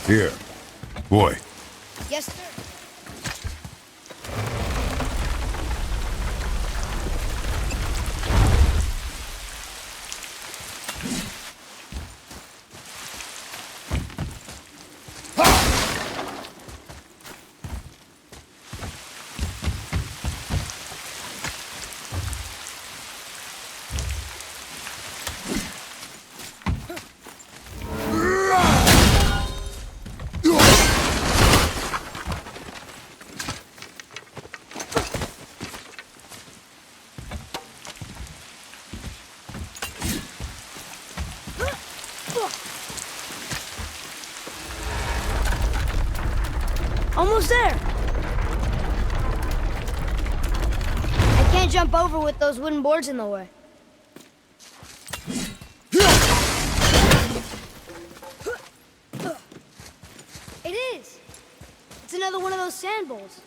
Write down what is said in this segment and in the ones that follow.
Here. Boy. Yes, sir. Almost there. I can't jump over with those wooden boards in the way. It is. It's another one of those sand bowls.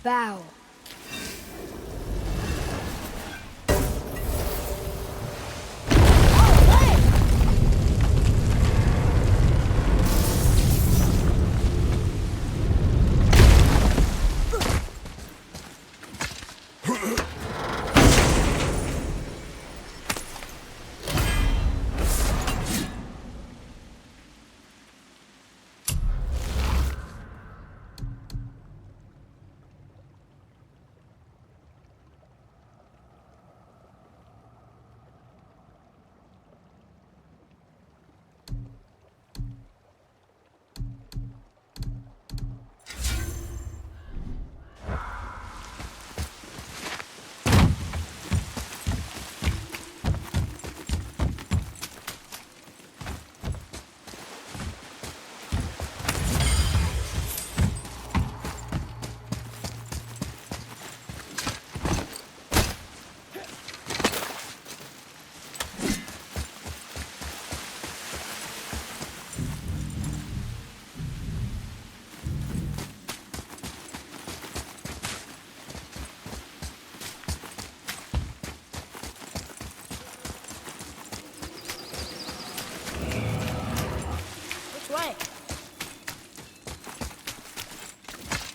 Bow.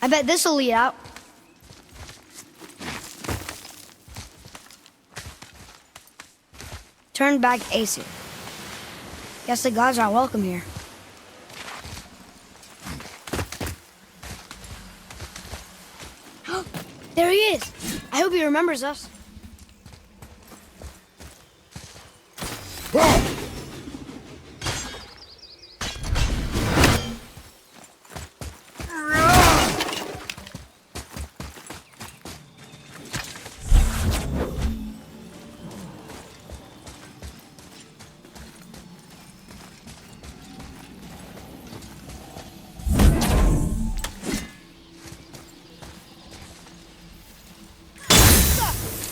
I bet this'll lead out. Turn back Aesir. Guess the gods aren't welcome here. There he is! I hope he remembers us.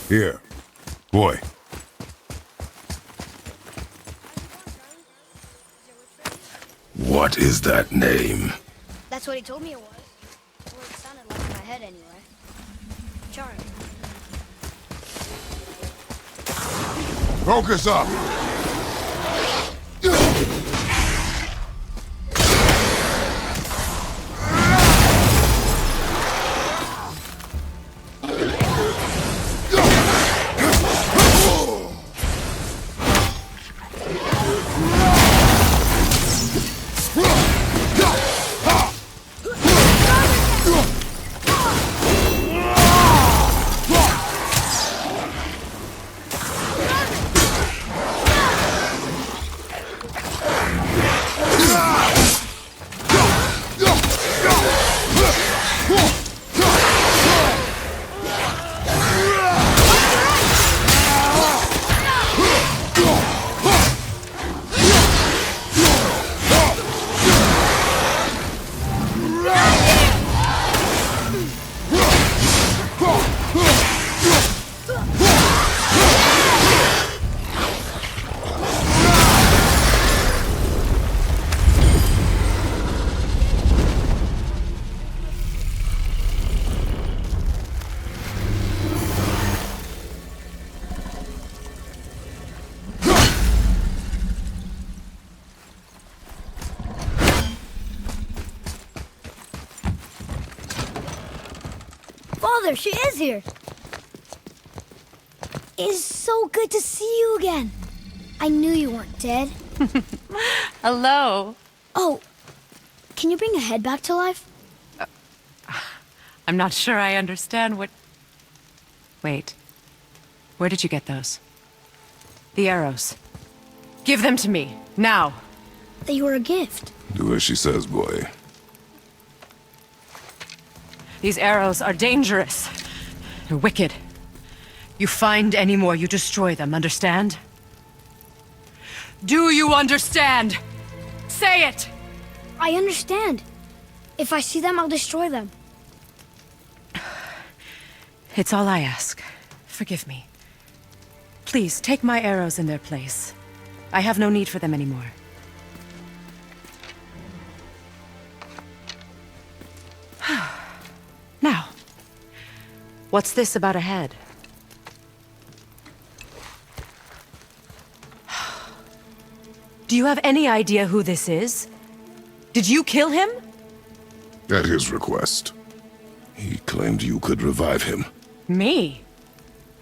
Here. Boy. What is that name? That's what he told me it was. Or it sounded like in my head anyway. Charm. Focus up! Father, she is here. It is so good to see you again. I knew you weren't dead. Hello. Oh, can you bring a head back to life? I'm not sure I understand what... Wait. Where did you get those? The arrows. Give them to me, now. They were a gift. Do as she says, boy. These arrows are dangerous. They're wicked. You find any more, you destroy them, understand? Do you understand? Say it! I understand. If I see them, I'll destroy them. It's all I ask. Forgive me. Please, take my arrows in their place. I have no need for them anymore. Now, what's this about a head? Do you have any idea who this is? Did you kill him? At his request. He claimed you could revive him. Me?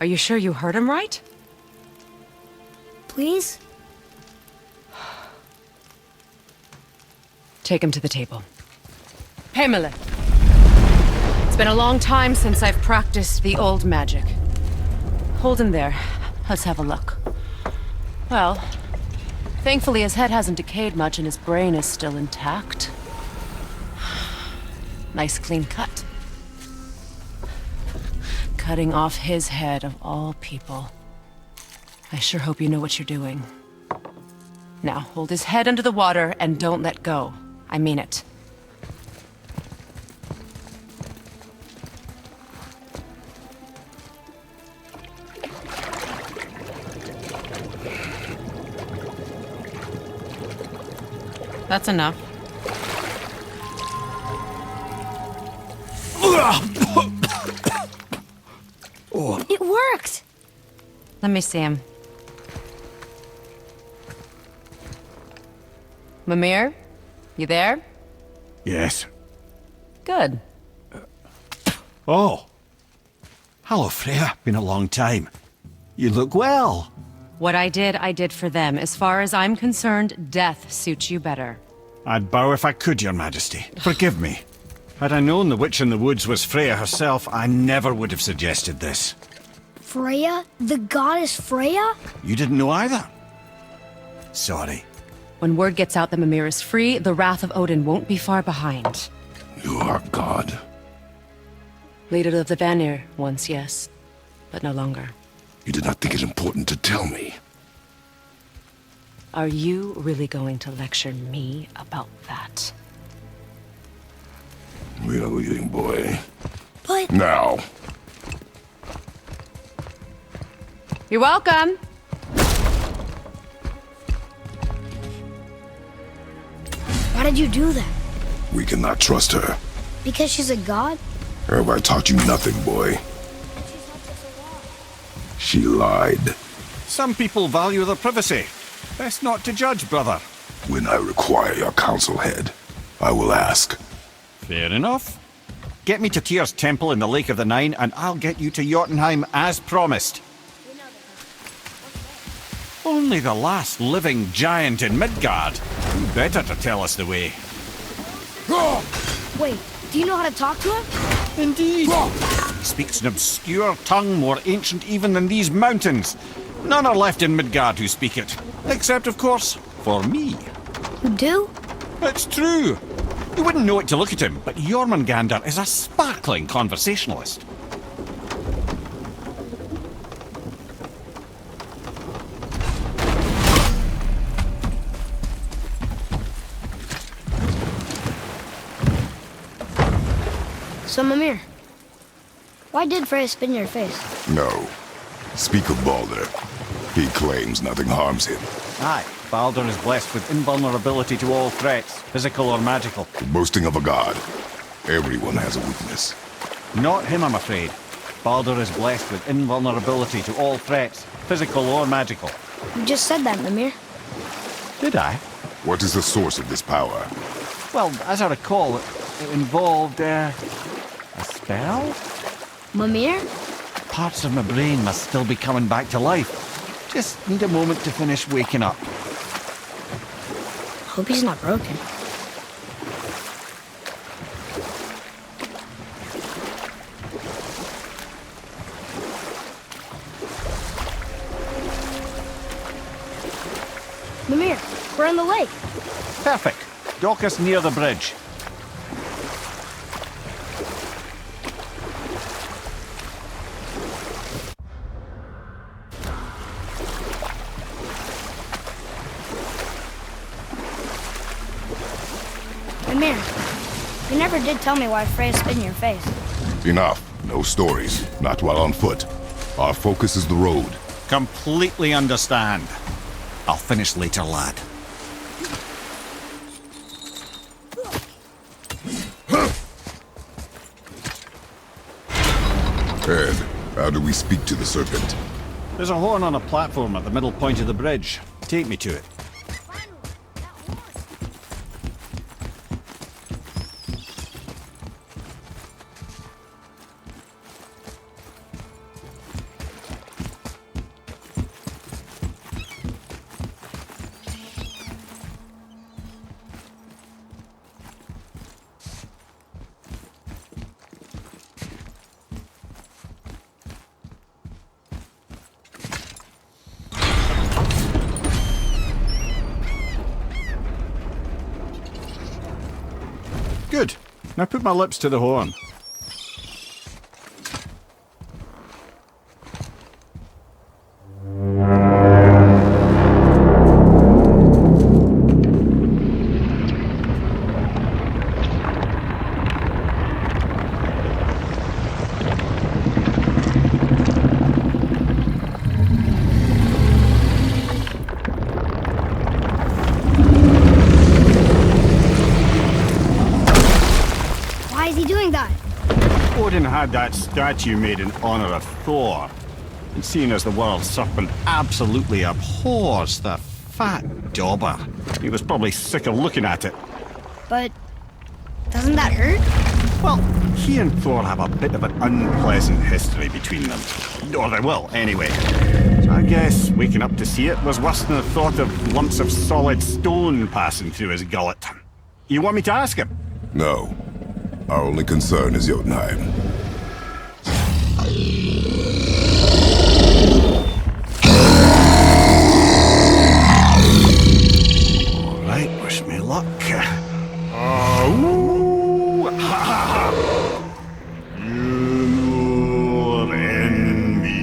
Are you sure you heard him right? Please? Take him to the table. Pamela. It's been a long time since I've practiced the old magic. Hold him there. Let's have a look. Well, thankfully his head hasn't decayed much and his brain is still intact. Nice clean cut. Cutting off his head of all people. I sure hope you know what you're doing. Now, hold his head under the water and don't let go. I mean it. That's enough. It worked! Let me see him. Mimir? You there? Yes. Good. Oh. Hello, Freya. Been a long time. You look well. What I did for them. As far as I'm concerned, death suits you better. I'd bow if I could, Your Majesty. Forgive me. Had I known the witch in the woods was Freya herself, I never would have suggested this. Freya? The goddess Freya? You didn't know either? Sorry. When word gets out that Mimir is free, the wrath of Odin won't be far behind. You are God. Leader of the Vanir, once, yes. But no longer. You did not think it important to tell me. Are you really going to lecture me about that? We are leaving, boy. But... Now. You're welcome! Why did you do that? We cannot trust her. Because she's a god? Have I taught you nothing, boy? She lied. Some people value their privacy. Best not to judge, brother. When I require your council head, I will ask. Fair enough. Get me to Tyr's temple in the Lake of the Nine, and I'll get you to Jotunheim as promised. Only the last living giant in Midgard. Who better to tell us the way? Wait, do you know how to talk to him? Indeed. He speaks an obscure tongue more ancient even than these mountains. None are left in Midgard who speak it. Except, of course, for me. You do? It's true. You wouldn't know it to look at him, but Jormungandr is a sparkling conversationalist. So, Mimir, why did Freya spit in your face? No. Speak of Baldur. He claims nothing harms him. Aye, Baldur is blessed with invulnerability to all threats, physical or magical. The boasting of a god. Everyone has a weakness. Not him, I'm afraid. Baldur is blessed with invulnerability to all threats, physical or magical. You just said that, Mimir. Did I? What is the source of this power? Well, as I recall, it involved, a spell? Mimir? Parts of my brain must still be coming back to life. Just need a moment to finish waking up. Hope he's not broken. Mimir, we're in the lake. Perfect. Dock us near the bridge. Mimir, you never did tell me why Freya spit in your face. Enough. No stories. Not while on foot. Our focus is the road. Completely understand. I'll finish later, lad. Ed, how do we speak to the Serpent? There's a horn on a platform at the middle point of the bridge. Take me to it. Finally, that horn. Good. Now put my lips to the horn. Why is he doing that? Odin had that statue made in honor of Thor. And seeing as the world's serpent absolutely abhors the fat dauber, he was probably sick of looking at it. But doesn't that hurt? Well, he and Thor have a bit of an unpleasant history between them. Or they will, anyway. So I guess waking up to see it was worse than the thought of lumps of solid stone passing through his gullet. You want me to ask him? No. Our only concern is Jotunheim. All right, wish me luck. Ooh, ha, ha, ha. Your enemy.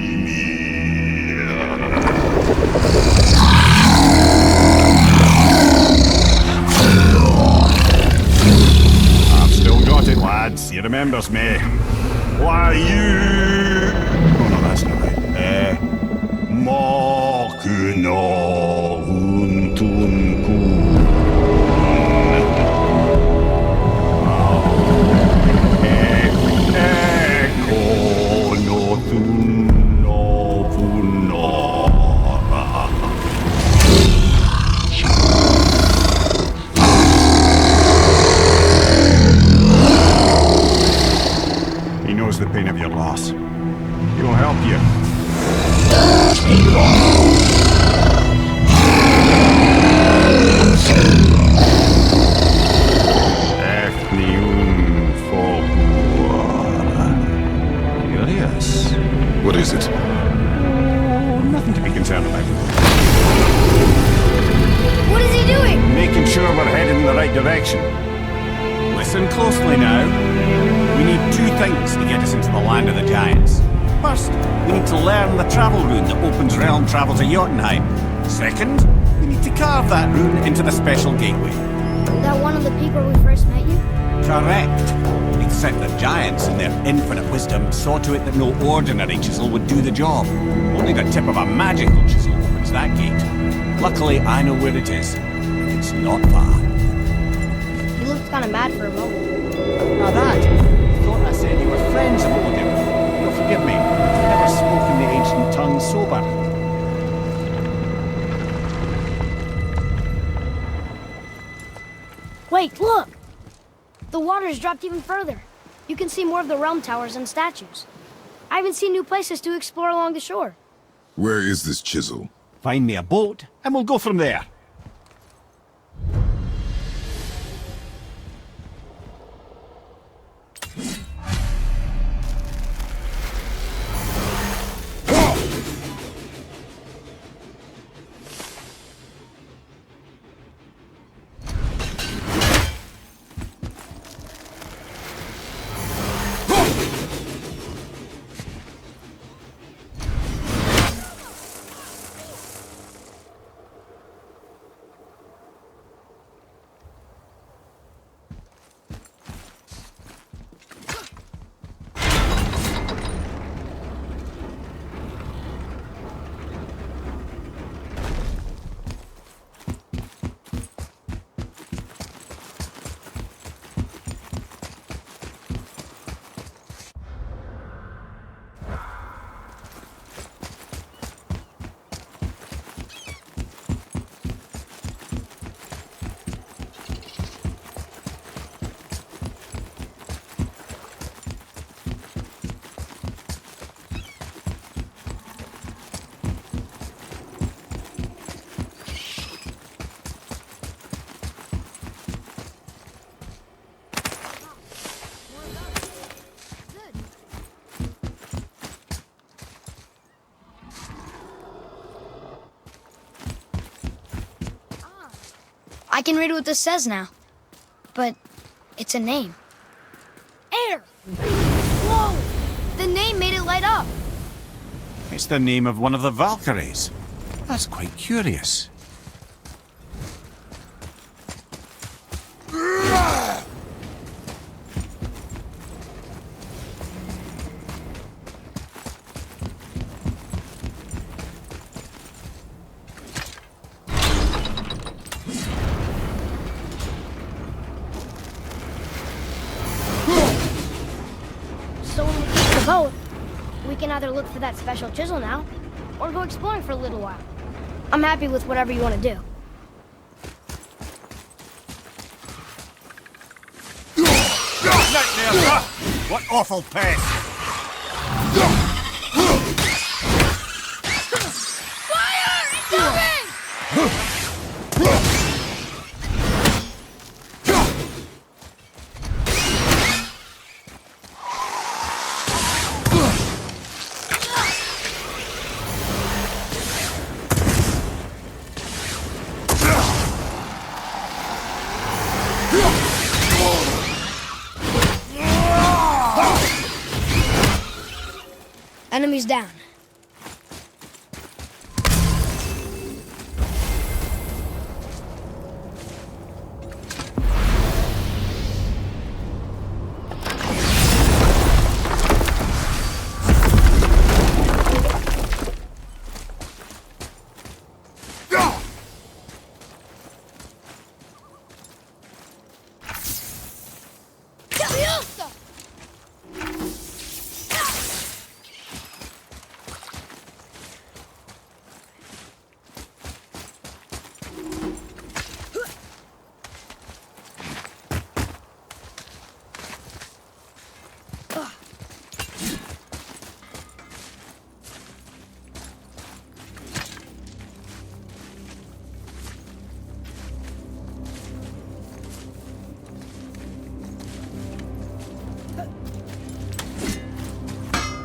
I've still got it, lads. He remembers me. Why you? Oh no, that's not right. Makuna huntunku. He knows the pain of your loss. He will help you. Curious. What is it? Oh, nothing to be concerned about. What is he doing? Making sure we're heading in the right direction. Listen closely now. We need two things to get us into the land of the giants. First, we need to learn the travel rune that opens realm travel to Jotunheim. Second, we need to carve that rune into the special gateway. Is that one of the people we first met you? Correct. Except the giants, in their infinite wisdom, saw to it that no ordinary chisel would do the job. Only the tip of a magical chisel opens that gate. Luckily, I know where it is. It's not far. He looked kind of mad for a moment. Now that, I thought I said you were friends of Odin. You'll forgive me. I've never spoken the ancient tongue sober. Wait, look! The water's dropped even further. You can see more of the realm towers and statues. I haven't seen new places to explore along the shore. Where is this chisel? Find me a boat, and we'll go from there. I can read what this says now. But it's a name. Air! Whoa! The name made it light up. It's the name of one of the Valkyries. That's quite curious. So when we get the boat, we can either look for that special chisel now, or go exploring for a little while. I'm happy with whatever you want to do. Nightmare! What awful pest! Fire! Incoming! Enemies down.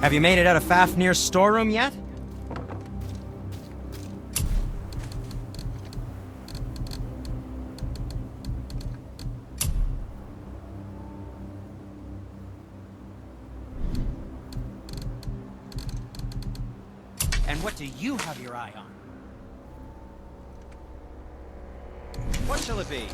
Have you made it out of Fafnir's storeroom yet? And what do you have your eye on? What shall it be?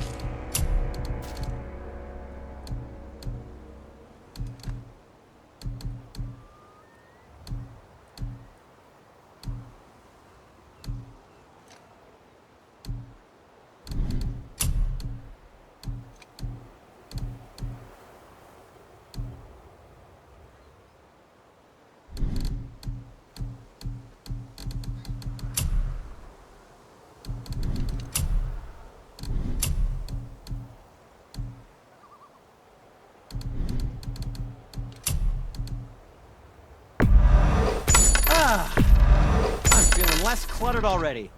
cluttered already.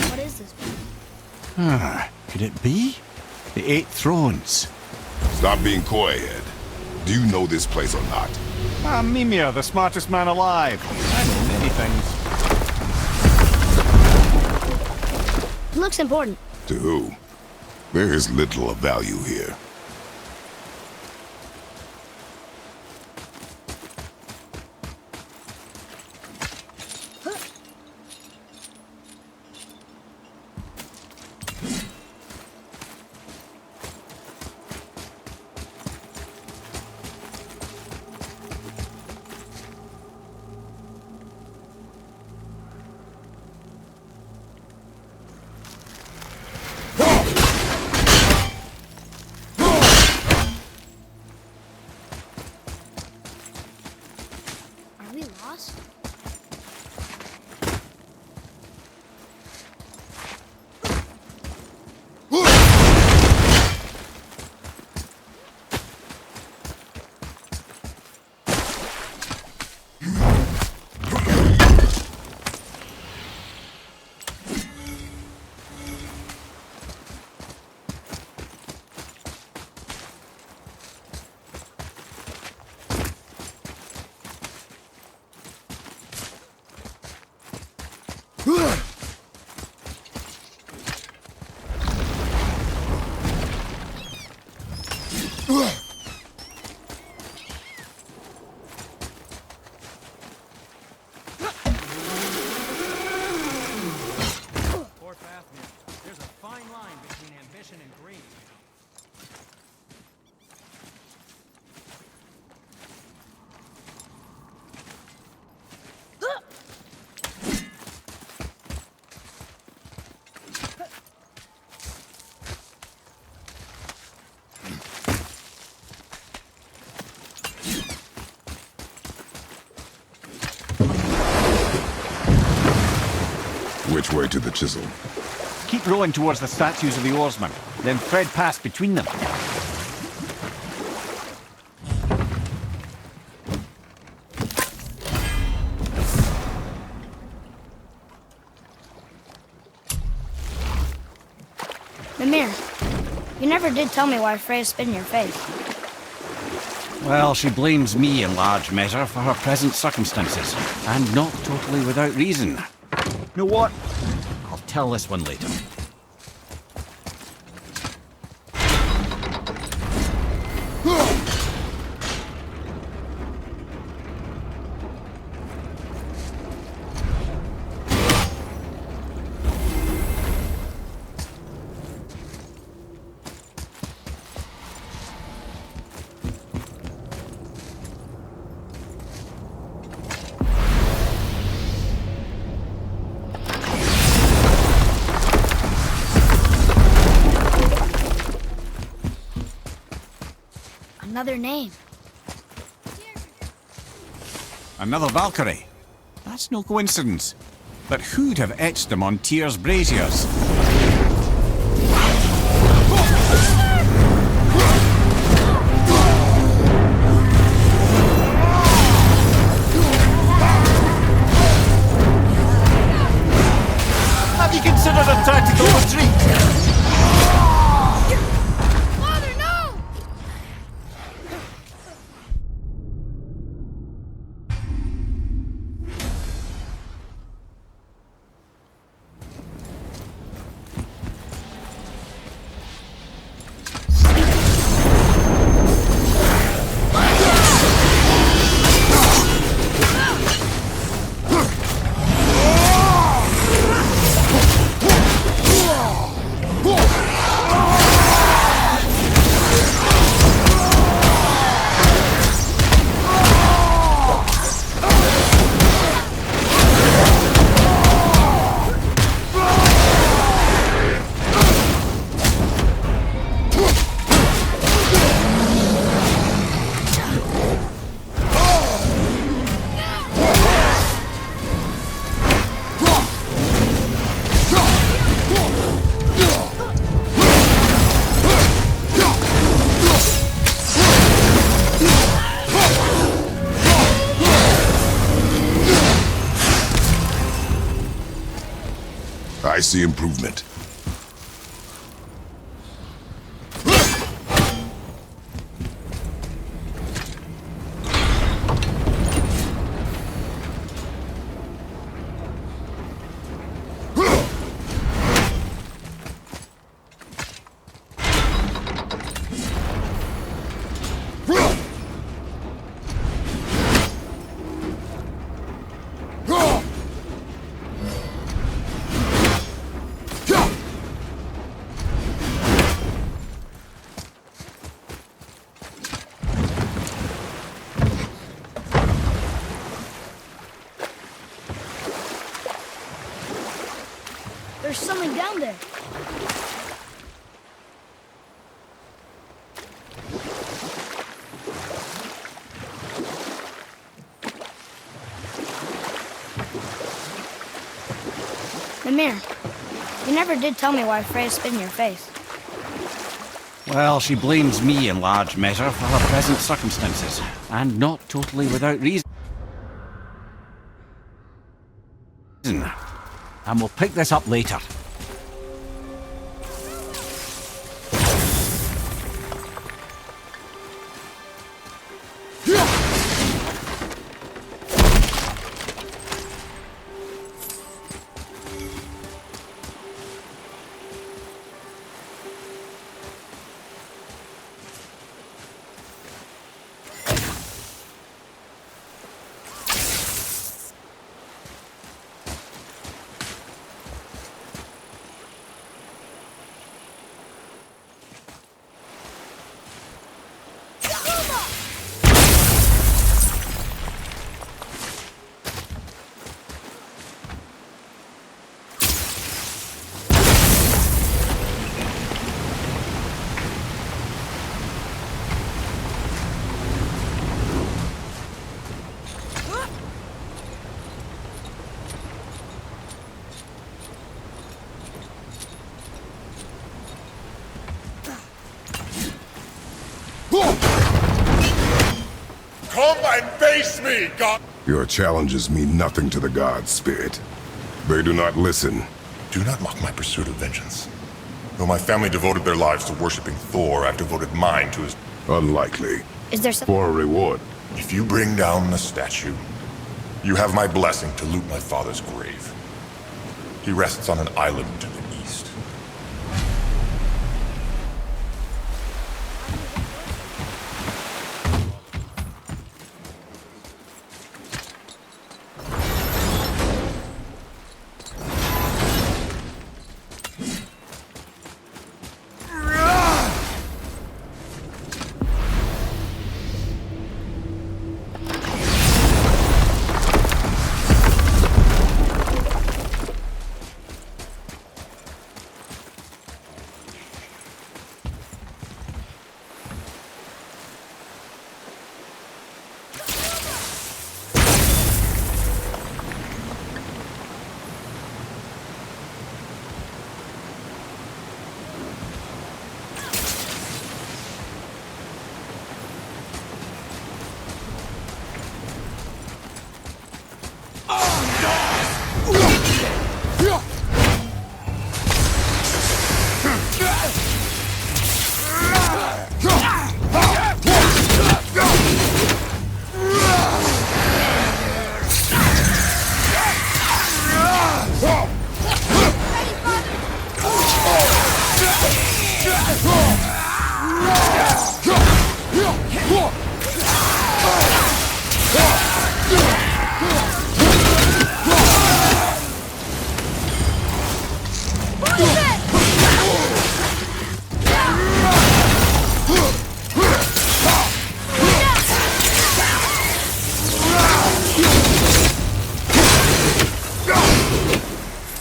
What is this? Could it be? The Eight Thrones. Stop being coy-head. Do you know this place or not? Mimir, the smartest man alive. I know many things. It looks important. To who? There is little of value here. Are we lost? Poor Fafnir. There's a fine line between ambition and greed. Which way to the chisel? Keep rowing towards the statues of the oarsmen, then thread past between them. Mimir, you never did tell me why Freya spit in your face. Well, she blames me in large measure for her present circumstances, and not totally without reason. You know what? I'll tell this one later. Another name. Another Valkyrie. That's no coincidence. But who'd have etched them on Tyr's braziers? a tactical retreat. Father, no! I see improvement. There's something down there. The mirror. You never did tell me why Freya spit in your face. Well, she blames me in large measure for her present circumstances, and not totally without reason. And we'll pick this up later. Come and face me, God! Your challenges mean nothing to the gods, Spirit. They do not listen. Do not mock my pursuit of vengeance. Though my family devoted their lives to worshipping Thor, I've devoted mine to his... Unlikely. Is there some... For a reward. If you bring down the statue, you have my blessing to loot my father's grave. He rests on an island to the east.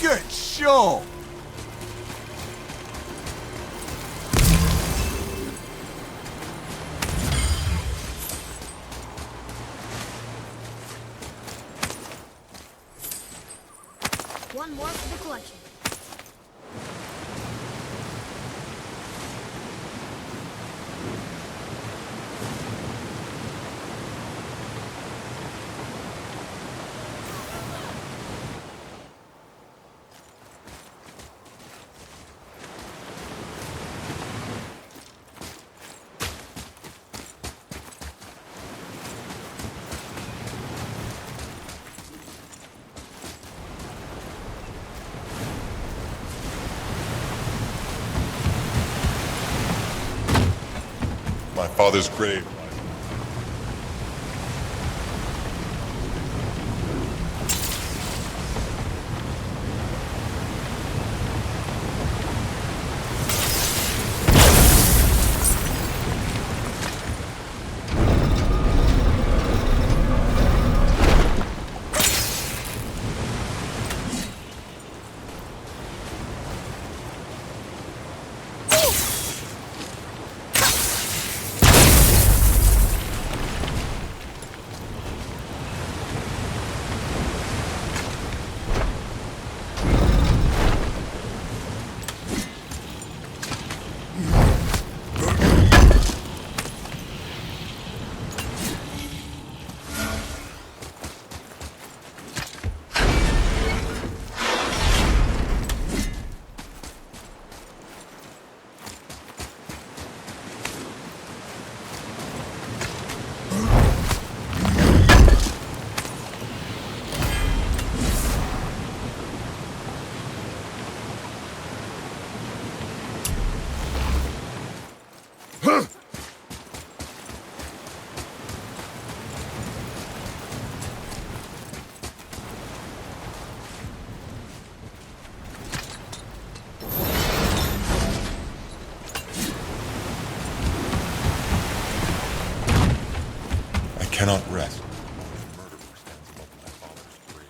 Good show! One more for the collection. My father's grave. I cannot rest. The murderer stands above my father's grave.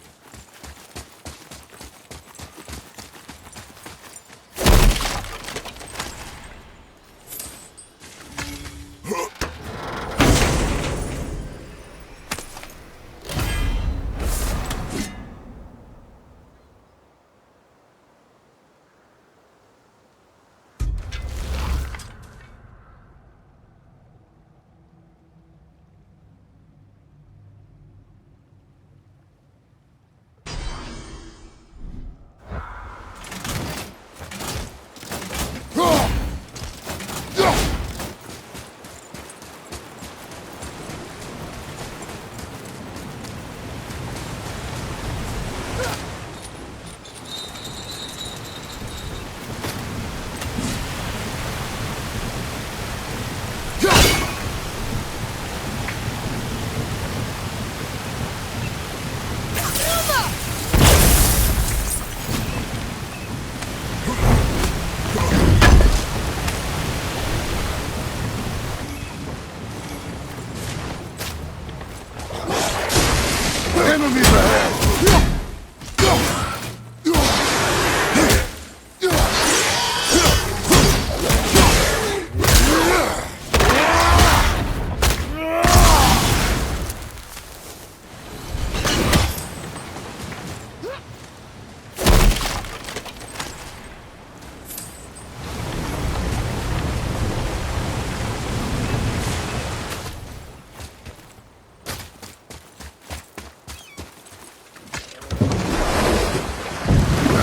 Enemies ahead!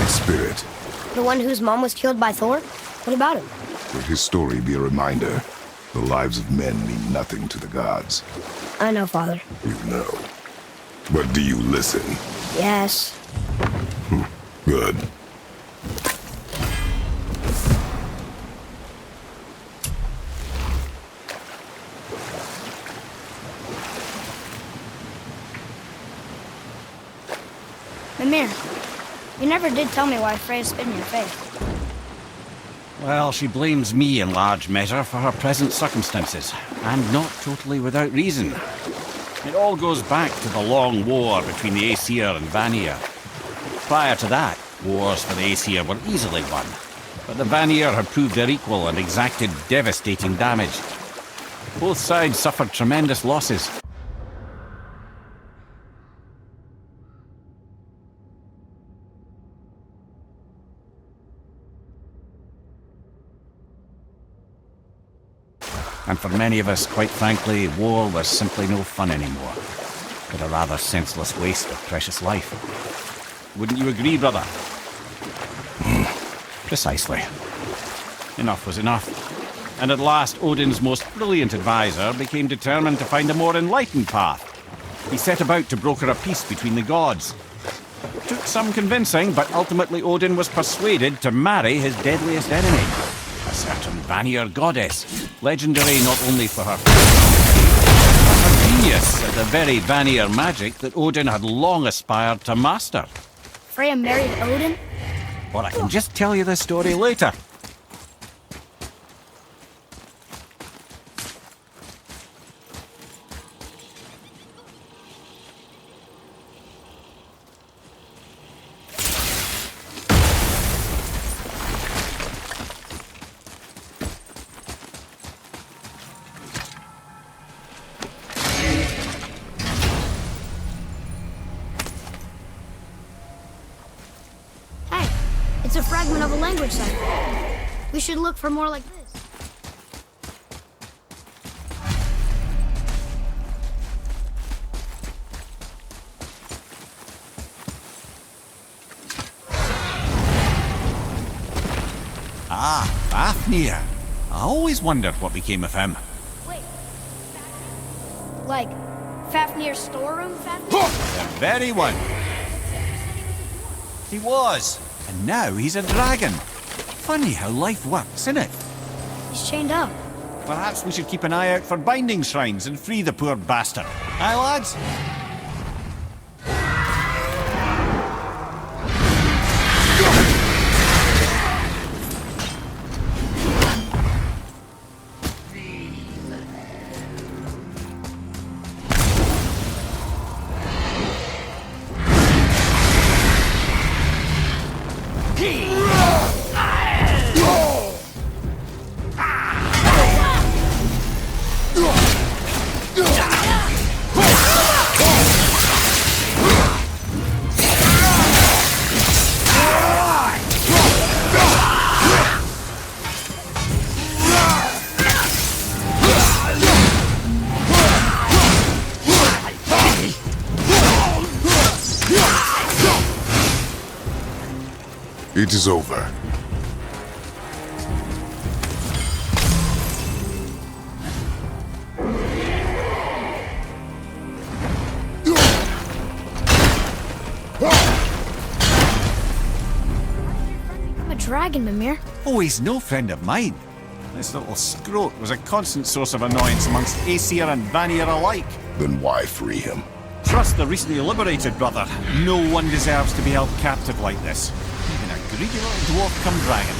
Spirit. The one whose mom was killed by Thor? What about him? Let his story be a reminder. The lives of men mean nothing to the gods. I know, Father. You know. But do you listen? Yes. Good. Mimir, you never did tell me why Freya spit in your face. Well, she blames me in large measure for her present circumstances, and not totally without reason. It all goes back to the long war between the Aesir and Vanir. Prior to that, wars for the Aesir were easily won, but the Vanir had proved their equal and exacted devastating damage. Both sides suffered tremendous losses. And for many of us, quite frankly, war was simply no fun anymore, but a rather senseless waste of precious life. Wouldn't you agree, brother? Precisely. Enough was enough. And at last, Odin's most brilliant advisor became determined to find a more enlightened path. He set about to broker a peace between the gods. It took some convincing, but ultimately Odin was persuaded to marry his deadliest enemy, a certain Vanir goddess, legendary not only for her genius at the very Vanir magic that Odin had long aspired to master. Freya married Odin? Or I can just tell you the story later. It's a fragment of a language cipher. We should look for more like this. Ah, Fafnir. I always wondered what became of him. Wait. Like, Fafnir's storeroom Fafnir? The very one. He was. And now he's a dragon. Funny how life works, isn't it? He's chained up. Perhaps we should keep an eye out for binding shrines and free the poor bastard. Aye, lads? It is over. I'm a dragon, Mimir. Oh, he's no friend of mine. This little scrote was a constant source of annoyance amongst Aesir and Vanir alike. Then why free him? Trust the recently liberated, brother. No one deserves to be held captive like this. Even a greedy little dwarf come dragon.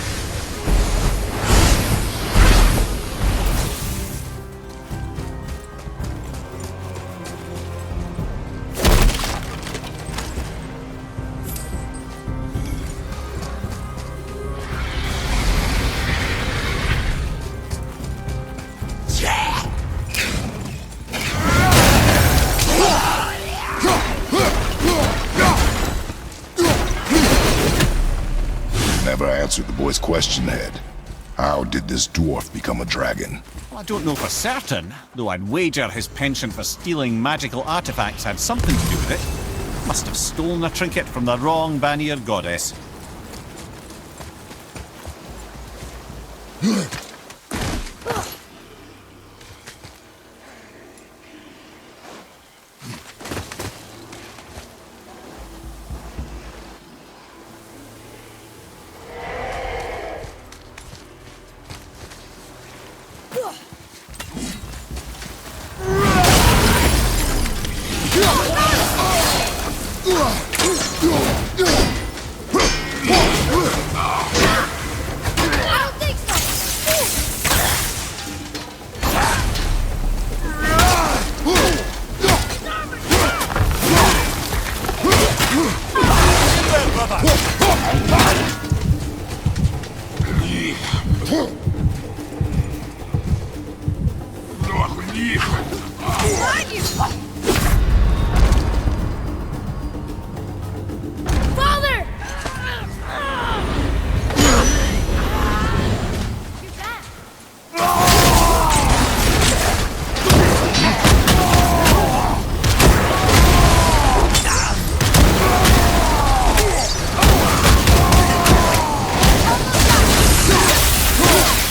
Never answered the boy's question, Head. How did this dwarf become a dragon? Well, I don't know for certain, though I'd wager his penchant for stealing magical artifacts had something to do with it. Must have stolen a trinket from the wrong Vanir goddess. Father! You're back.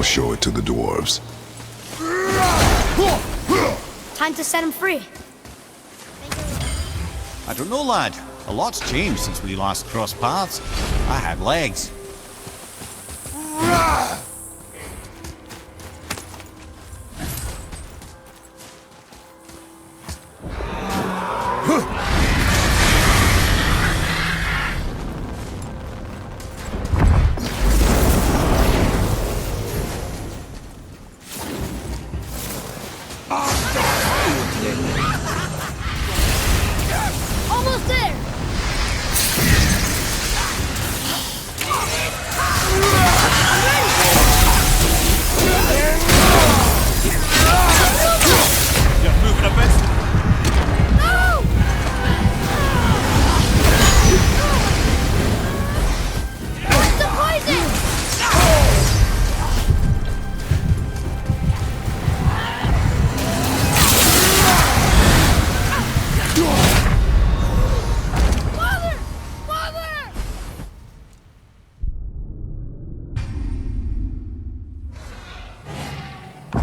show it to the dwarves. Time to set him free. I don't know, lad. A lot's changed since we last crossed paths. I had legs.